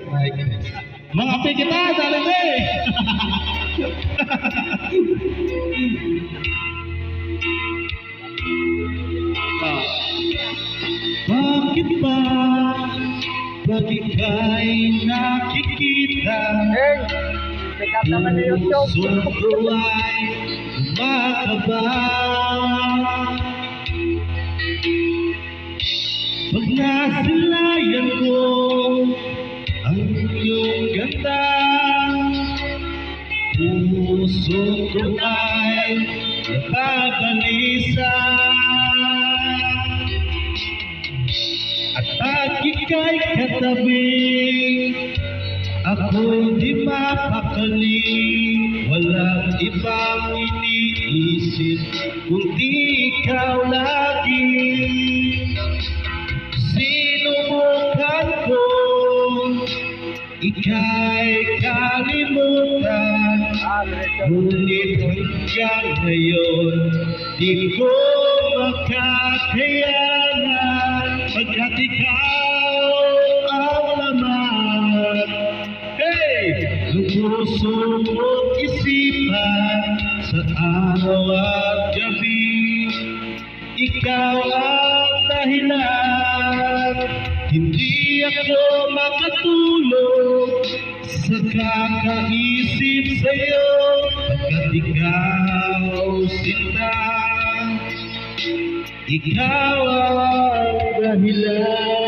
Mga api kita, dali mo eh. Bakit ba pag ika'y nakikita Pick up naman na YouTube. puso ko ay umakaba? Pag nasilayan ko ang iyong ganda, puso ko ay nababalisa. At pag ika'y katabi, ako di mapakali. Walang ibang iniisip kundi ikaw lagi. Sinubukan ko ika'y kalimutan, ngunit hanggang ngayon di ko makakayanan. Pagkat ikaw ang laman, ang puso mo't isipan sa araw at gabi. Ikaw ang dahilan, hindi ako makatulog sa kakaisip sa'yo. Pagkat ikaw sinta, ikaw ang dahilan.